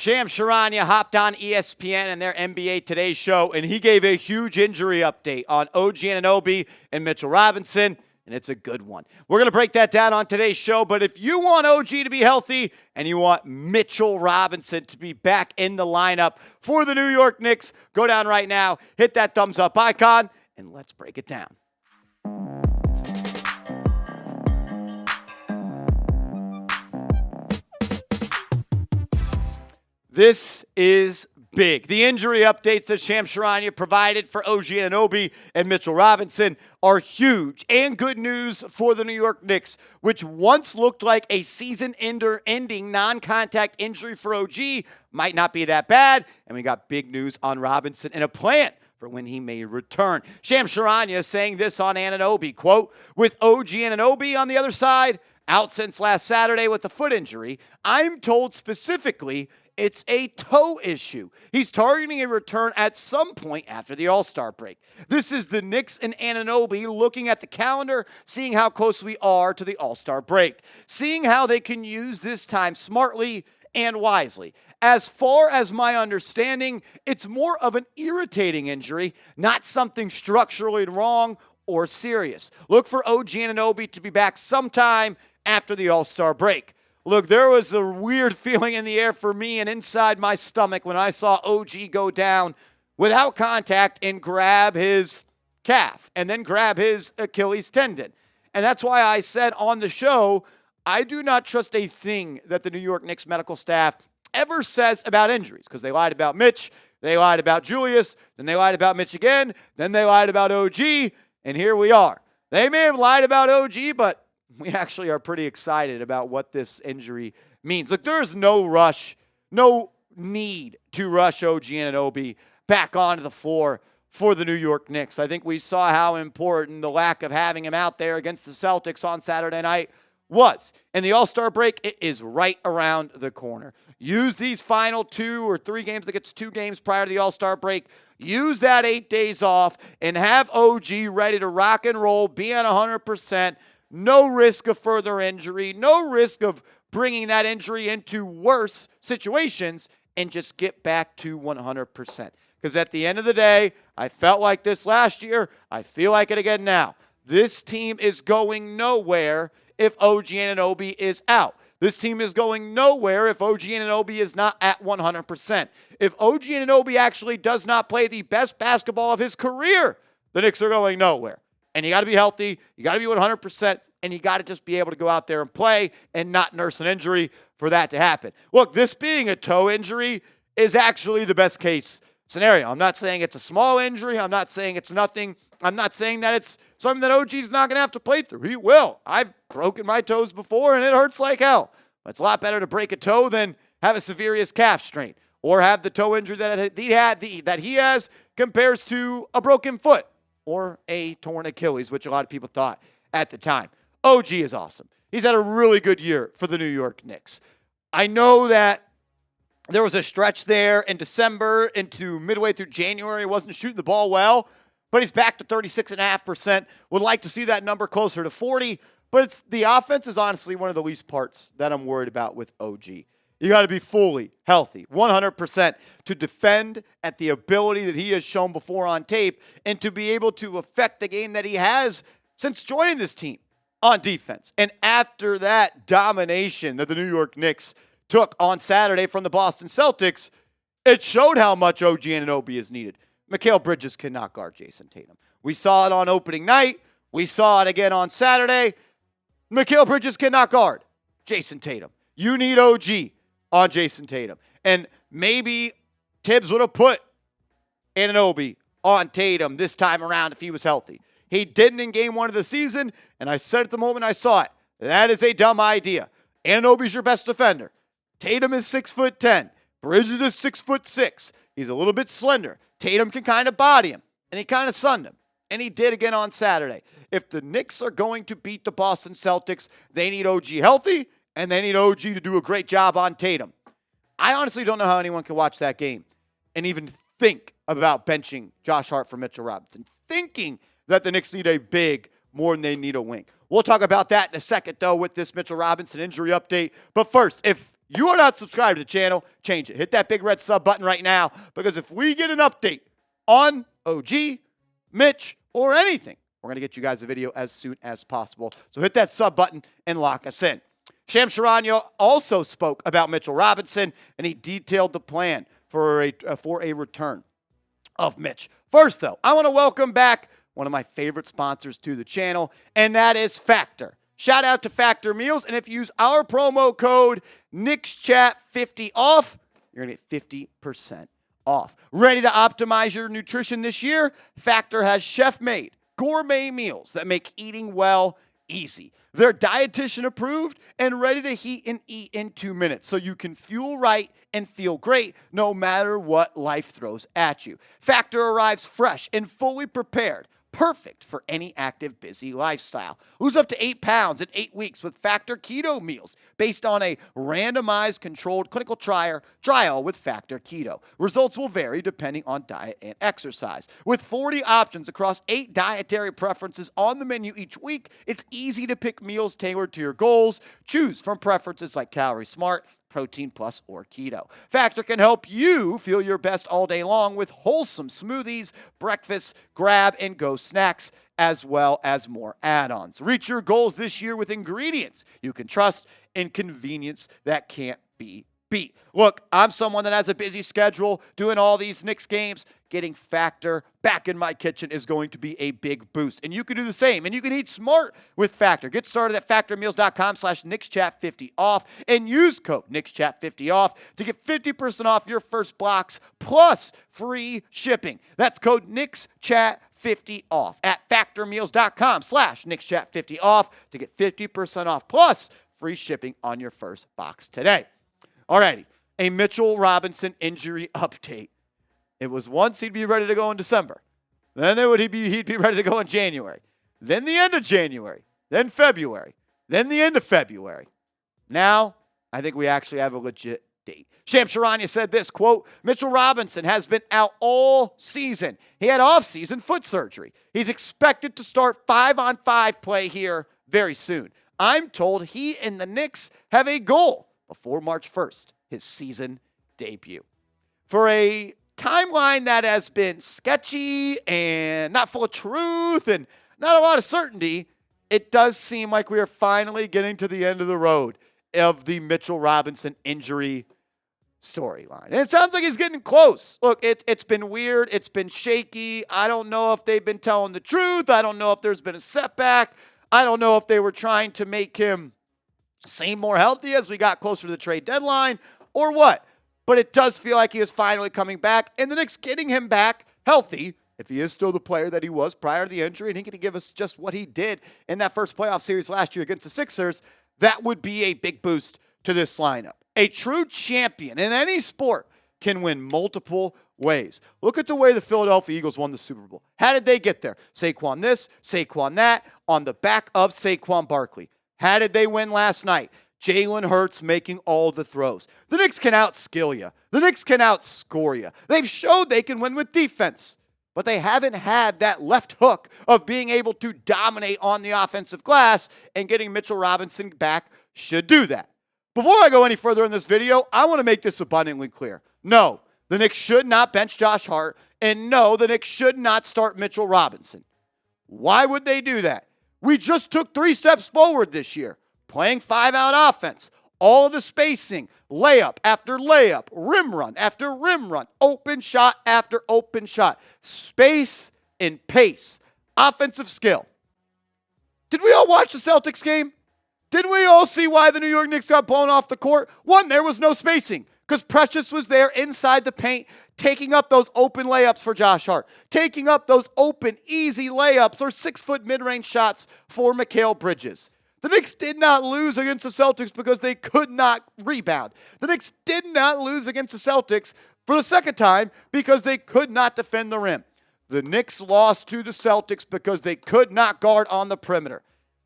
Shams Charania hopped on ESPN and their NBA Today show, and he gave a huge injury update on OG Anunoby and Mitchell Robinson, and it's a good one. We're going to break that down on today's show, but if you want OG to be healthy and you want Mitchell Robinson to be back in the lineup for the New York Knicks, go down right now, hit that thumbs up icon, and let's break it down. This is big. The injury updates that Shams Charania provided for OG Anunoby and Mitchell Robinson are huge and good news for the New York Knicks, which once looked like a season-ending non-contact injury for OG might not be that bad, and we got big news on Robinson and a plan for when he may return. Shams Charania saying this on Anunoby, quote, "With OG Anunoby on the other side, out since last Saturday with a foot injury, I'm told specifically it's a toe issue. He's targeting a return at some point after the All-Star break. This is the Knicks and Anunoby looking at the calendar, seeing how close we are to the All-Star break, seeing how they can use this time smartly and wisely. As far as my understanding, it's more of an irritating injury, not something structurally wrong or serious. Look for OG Anunoby to be back sometime after the All-Star break." Look, there was a weird feeling in the air for me and inside my stomach when I saw OG go down without contact and grab his calf and then grab his Achilles tendon. And that's why I said on the show, I do not trust a thing that the New York Knicks medical staff ever says about injuries, because they lied about Mitch, they lied about Julius, then they lied about Mitch again, then they lied about OG, and here we are. They may have lied about OG, but we actually are pretty excited about what this injury means. Look, there's no rush, no need to rush OG Anunoby back onto the floor for the New York Knicks. I think we saw how important the lack of having him out there against the Celtics on Saturday night was. And the All-Star break, it is right around the corner. Use these final 2 or 3 games. I think it's 2 games prior to the All-Star break. Use that 8 days off and have OG ready to rock and roll, be at 100%. No risk of further injury, no risk of bringing that injury into worse situations, and just get back to 100%. Because at the end of the day, I felt like this last year. I feel like it again now. This team is going nowhere if OG Anunoby is out. This team is going nowhere if OG Anunoby is not at 100%. If OG Anunoby actually does not play the best basketball of his career, the Knicks are going nowhere. And you got to be healthy, you got to be 100%, and you got to just be able to go out there and play and not nurse an injury for that to happen. Look, this being a toe injury is actually the best case scenario. I'm not saying it's a small injury. I'm not saying it's nothing. I'm not saying that it's something that OG's not going to have to play through. He will. I've broken my toes before, and it hurts like hell. But it's a lot better to break a toe than have a severe calf strain or have the toe injury that he has compares to a broken foot or a torn Achilles, which a lot of people thought at the time. OG is awesome. He's had a really good year for the New York Knicks. I know that there was a stretch there in December into midway through January. He wasn't shooting the ball well, but he's back to 36.5%. Would like to see that number closer to 40, but the offense is honestly one of the least parts that I'm worried about with OG. You got to be fully healthy, 100%, to defend at the ability that he has shown before on tape and to be able to affect the game that he has since joining this team on defense. And after that domination that the New York Knicks took on Saturday from the Boston Celtics, it showed how much OG Anunoby is needed. Mikal Bridges cannot guard Jason Tatum. We saw it on opening night. We saw it again on Saturday. Mikal Bridges cannot guard Jason Tatum. You need OG on Jason Tatum. And maybe Tibbs would have put Anunoby on Tatum this time around if he was healthy. He didn't in game 1 of the season, and I said at the moment I saw it, that is a dumb idea. Anunoby's your best defender. Tatum is 6'10". Bridges is 6'6". He's a little bit slender. Tatum can kind of body him, and he kind of sunned him. And he did again on Saturday. If the Knicks are going to beat the Boston Celtics, they need OG healthy, and they need OG to do a great job on Tatum. I honestly don't know how anyone can watch that game and even think about benching Josh Hart for Mitchell Robinson, thinking that the Knicks need a big more than they need a wing. We'll talk about that in a second, though, with this Mitchell Robinson injury update. But first, if you are not subscribed to the channel, change it. Hit that big red sub button right now, because if we get an update on OG, Mitch, or anything, we're going to get you guys a video as soon as possible. So hit that sub button and lock us in. Shams Charania also spoke about Mitchell Robinson, and he detailed the plan for a return of Mitch. First, though, I want to welcome back one of my favorite sponsors to the channel, and that is Factor. Shout out to Factor Meals, and if you use our promo code NICKSCHAT50OFF, you're going to get 50% off. Ready to optimize your nutrition this year? Factor has chef-made gourmet meals that make eating well easy. They're dietitian approved and ready to heat and eat in 2 minutes, so you can fuel right and feel great no matter what life throws at you. Factor arrives fresh and fully prepared, perfect for any active, busy lifestyle. Lose up to 8 pounds in 8 weeks with Factor Keto meals based on a randomized controlled clinical trial with Factor Keto. Results will vary depending on diet and exercise. With 40 options across 8 dietary preferences on the menu each week, it's easy to pick meals tailored to your goals. Choose from preferences like Calorie Smart, Protein Plus, or Keto. Factor can help you feel your best all day long with wholesome smoothies, breakfasts, grab-and-go snacks, as well as more add-ons. Reach your goals this year with ingredients you can trust and convenience that can't be beat. Look, I'm someone that has a busy schedule doing all these Knicks games. Getting Factor back in my kitchen is going to be a big boost. And you can do the same. And you can eat smart with Factor. Get started at factormeals.com/NicksChat50OFF and use code NicksChat50OFF to get 50% off your first box plus free shipping. That's code NicksChat50OFF at factormeals.com/NicksChat50OFF to get 50% off plus free shipping on your first box today. Alrighty, a Mitchell Robinson injury update. It was once he'd be ready to go in December. Then he'd be ready to go in January. Then the end of January. Then February. Then the end of February. Now, I think we actually have a legit date. Shams Charania said this, quote, Mitchell Robinson has been out all season. He had off-season foot surgery. He's expected to start 5-on-5 play here very soon. I'm told he and the Knicks have a goal before March 1st, his season debut. For a timeline that has been sketchy and not full of truth and not a lot of certainty, it does seem like we are finally getting to the end of the road of the Mitchell Robinson injury storyline. And it sounds like he's getting close. Look, it's been weird. It's been shaky. I don't know if they've been telling the truth. I don't know if there's been a setback. I don't know if they were trying to make him seem more healthy as we got closer to the trade deadline or what. But it does feel like he is finally coming back, and the Knicks getting him back healthy, if he is still the player that he was prior to the injury, and he can give us just what he did in that first playoff series last year against the Sixers, that would be a big boost to this lineup. A true champion in any sport can win multiple ways. Look at the way the Philadelphia Eagles won the Super Bowl. How did they get there? Saquon this, Saquon that, on the back of Saquon Barkley. How did they win last night? Jalen Hurts making all the throws. The Knicks can outskill you. The Knicks can outscore you. They've showed they can win with defense, but they haven't had that left hook of being able to dominate on the offensive glass, and getting Mitchell Robinson back should do that. Before I go any further in this video, I want to make this abundantly clear. No, the Knicks should not bench Josh Hart, and no, the Knicks should not start Mitchell Robinson. Why would they do that? We just took 3 steps forward this year. Playing 5-out offense, all of the spacing, layup after layup, rim run after rim run, open shot after open shot, space and pace, offensive skill. Did we all watch the Celtics game? Did we all see why the New York Knicks got blown off the court? One, there was no spacing because Precious was there inside the paint, taking up those open layups for Josh Hart, taking up those open, easy layups or 6-foot mid-range shots for Mikal Bridges. The Knicks did not lose against the Celtics because they could not rebound. The Knicks did not lose against the Celtics for the second time because they could not defend the rim. The Knicks lost to the Celtics because they could not guard on the perimeter.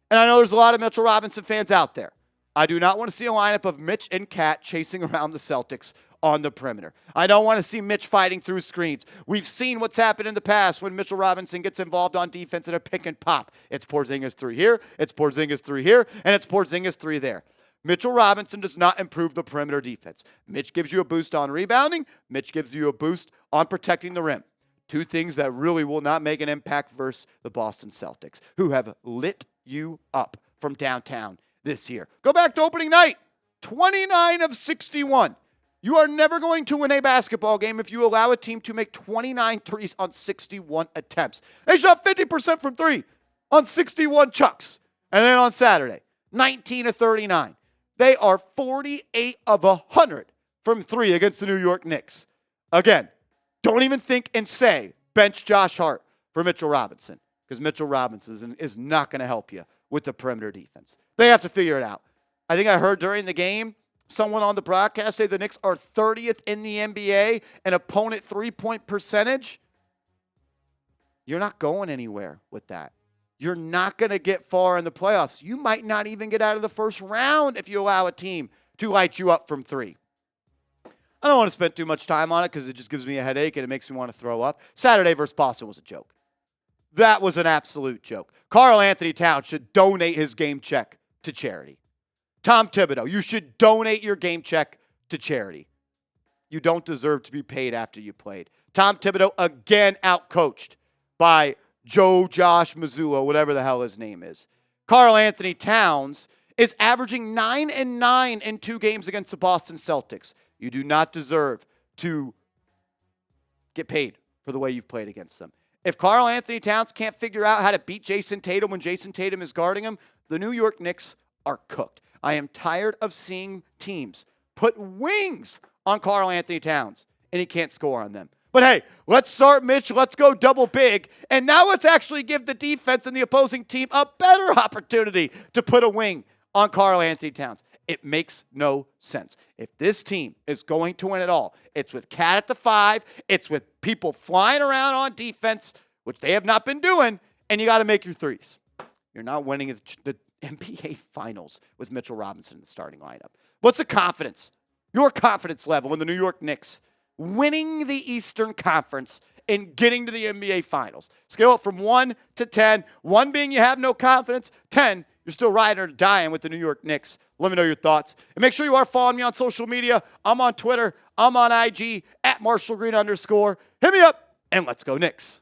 And I know there's a lot of Mitchell Robinson fans out there. I do not want to see a lineup of Mitch and Cat chasing around the Celtics on the perimeter. I don't want to see Mitch fighting through screens. We've seen what's happened in the past when Mitchell Robinson gets involved on defense in a pick and pop. It's Porzingis 3 here, it's Porzingis 3 here, and it's Porzingis 3 there. Mitchell Robinson does not improve the perimeter defense. Mitch gives you a boost on rebounding. Mitch gives you a boost on protecting the rim. Two things that really will not make an impact versus the Boston Celtics, who have lit you up from downtown this year. Go back to opening night, 29 of 61. You are never going to win a basketball game if you allow a team to make 29 threes on 61 attempts. They shot 50% from three on 61 chucks. And then on Saturday, 19 of 39. They are 48 of 100 from three against the New York Knicks. Again, don't even think and say bench Josh Hart for Mitchell Robinson, because Mitchell Robinson is not going to help you with the perimeter defense. They have to figure it out. I think I heard during the game someone on the broadcast say the Knicks are 30th in the NBA in opponent three-point percentage. You're not going anywhere with that. You're not going to get far in the playoffs. You might not even get out of the first round if you allow a team to light you up from three. I don't want to spend too much time on it because it just gives me a headache and it makes me want to throw up. Saturday versus Boston was a joke. That was an absolute joke. Karl Anthony Towns should donate his game check to charity. Tom Thibodeau, you should donate your game check to charity. You don't deserve to be paid after you played. Tom Thibodeau again outcoached by Josh Mazzulla, whatever the hell his name is. Karl Anthony Towns is averaging 9 and 9 in 2 games against the Boston Celtics. You do not deserve to get paid for the way you've played against them. If Karl Anthony Towns can't figure out how to beat Jason Tatum when Jason Tatum is guarding him, the New York Knicks are cooked. I am tired of seeing teams put wings on Karl Anthony Towns, and he can't score on them. But hey, let's start Mitch. Let's go double big. And now let's actually give the defense and the opposing team a better opportunity to put a wing on Karl Anthony Towns. It makes no sense. If this team is going to win it all, it's with Cat at the 5. It's with people flying around on defense, which they have not been doing, and you got to make your threes. You're not winning the NBA Finals with Mitchell Robinson in the starting lineup. What's the confidence? Your confidence level in the New York Knicks winning the Eastern Conference and getting to the NBA Finals. Scale it from 1 to 10. 1 being you have no confidence. 10, you're still riding or dying with the New York Knicks. Let me know your thoughts. And make sure you are following me on social media. I'm on Twitter. I'm on IG @MarshallGreen_. Hit me up and let's go Knicks.